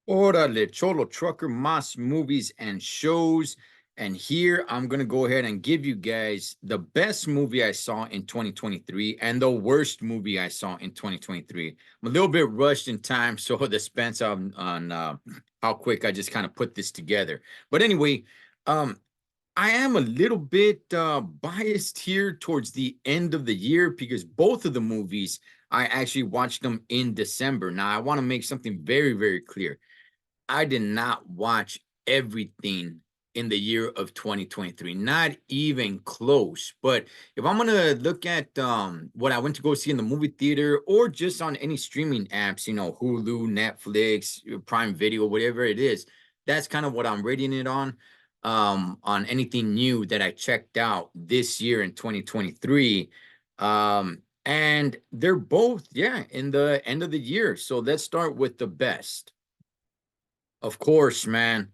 Orale, Cholo Trucker, Mas movies and shows. And here I'm going to go ahead and give you guys the best movie I saw in 2023 and the worst movie I saw in 2023. I'm a little bit rushed in time, so dispense on how quick I just kind of put this together. But anyway, um, I am a little bit biased here towards the end of the year because both of the movies I actually watched them in December. Now, I want to make something very, very clear. I did not watch everything in the year of 2023, not even close. But if I'm gonna look at what I went to go see in the movie theater or just on any streaming apps, Hulu, Netflix, Prime Video, whatever it is, that's kind of what I'm rating it on anything new that I checked out this year in 2023. And they're both, yeah, in the end of the year. So let's start with the best. Of course, man,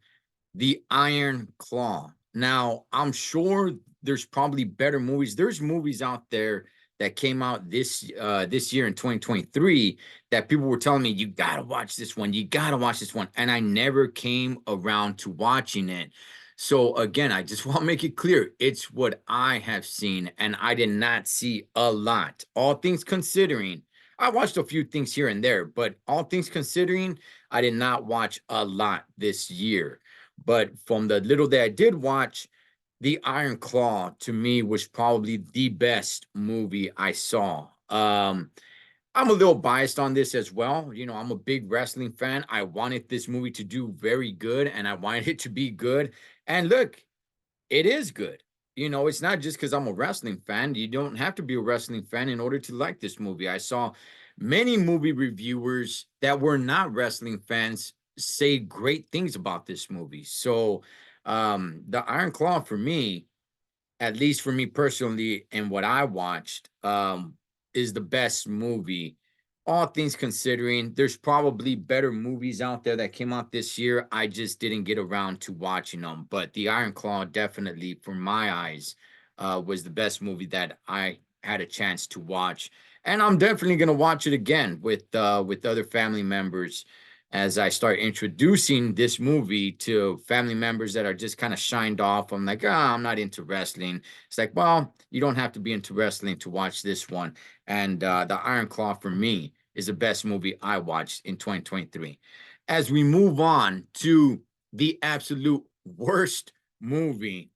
the Iron Claw. Now, I'm sure there's probably better movies. There's movies out there that came out this year in 2023 that people were telling me you gotta watch this one, you gotta watch this one, and I never came around to watching it. So again, I just want to make it clear, it's what I have seen, and I did not see a lot. All things considering, I watched a few things here and there, but all things considering, I did not watch a lot this year. But from the little that I did watch, The Iron Claw to me was probably the best movie I saw. I'm a little biased on this as well. I'm a big wrestling fan. I wanted this movie to do very good and I wanted it to be good. And look, it is good. It's not just because I'm a wrestling fan. You don't have to be a wrestling fan in order to like this movie. I saw many movie reviewers that were not wrestling fans say great things about this movie. So, the Iron Claw for me, at least for me personally, and what I watched, is the best movie. All things considering, there's probably better movies out there that came out this year. I just didn't get around to watching them. But The Iron Claw definitely, for my eyes, was the best movie that I had a chance to watch. And I'm definitely gonna watch it again with other family members as I start introducing this movie to family members that are just kind of shined off. I'm like, I'm not into wrestling. It's like, well, you don't have to be into wrestling to watch this one. And The Iron Claw for me is the best movie I watched in 2023. As we move on to the absolute worst movie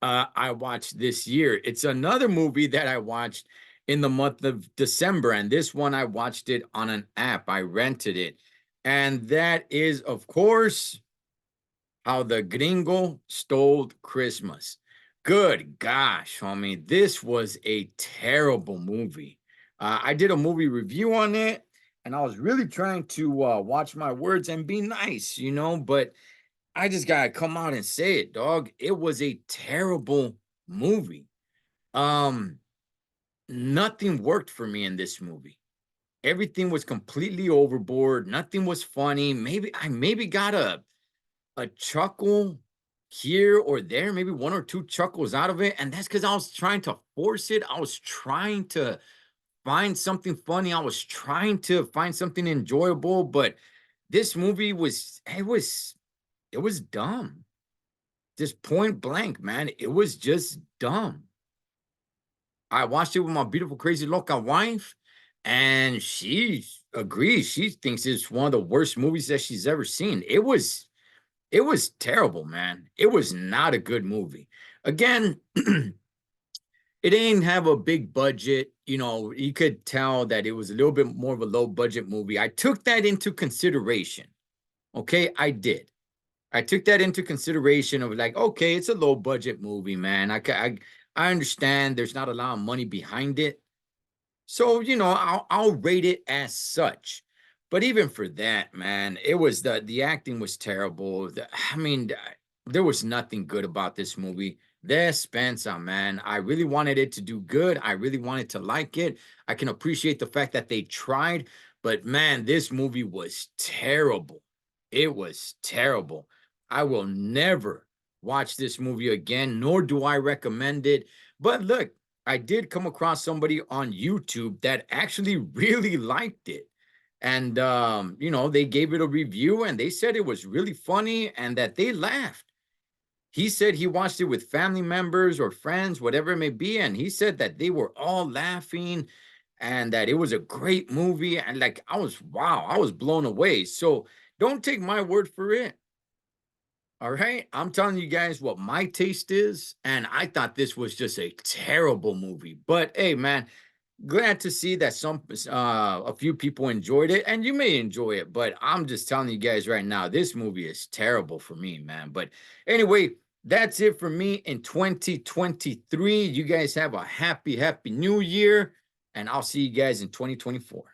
I watched this year, it's another movie that I watched in the month of December. And this one, I watched it on an app, I rented it. And that is, of course, How the Gringo Stole Christmas. Good gosh, homie, this was a terrible movie. I did a movie review on it, and I was really trying to watch my words and be nice, but I just gotta come out and say it, dog. It was a terrible movie. Um, Nothing worked for me in this movie. Everything was completely overboard. Nothing was funny. Maybe got a chuckle here or there, maybe one or two chuckles out of it. And that's because I was trying to force it. I was trying to find something funny. I was trying to find something enjoyable, but this movie was dumb. Just point blank, man. It was just dumb. I watched it with my beautiful, crazy loca wife, and she agrees. She thinks it's one of the worst movies that she's ever seen. It was terrible, man. It was not a good movie. Again, it didn't have a big budget. You could tell that it was a little bit more of a low budget movie. I took that into consideration. Okay, I did. I took that into consideration of like, okay, it's a low budget movie, man. I understand there's not a lot of money behind it. So, I'll rate it as such. But even for that, man, it was the acting was terrible. I mean, there was nothing good about this movie. There's Spencer, man. I really wanted it to do good. I really wanted to like it. I can appreciate the fact that they tried, but man, this movie was terrible. It was terrible. I will never watch this movie again, nor do I recommend it. But look, I did come across somebody on YouTube that actually really liked it. And you know, they gave it a review and they said it was really funny and that they laughed. He said he watched it with family members or friends, whatever it may be, and he said that they were all laughing and that it was a great movie. And like, I was, wow, I was blown away. So don't take my word for it. All right. I'm telling you guys what my taste is. And I thought this was just a terrible movie. But hey, man, glad to see that a few people enjoyed it, and you may enjoy it, but I'm just telling you guys right now, this movie is terrible for me, man. But anyway, that's it for me in 2023. You guys have a happy new year, and I'll see you guys in 2024.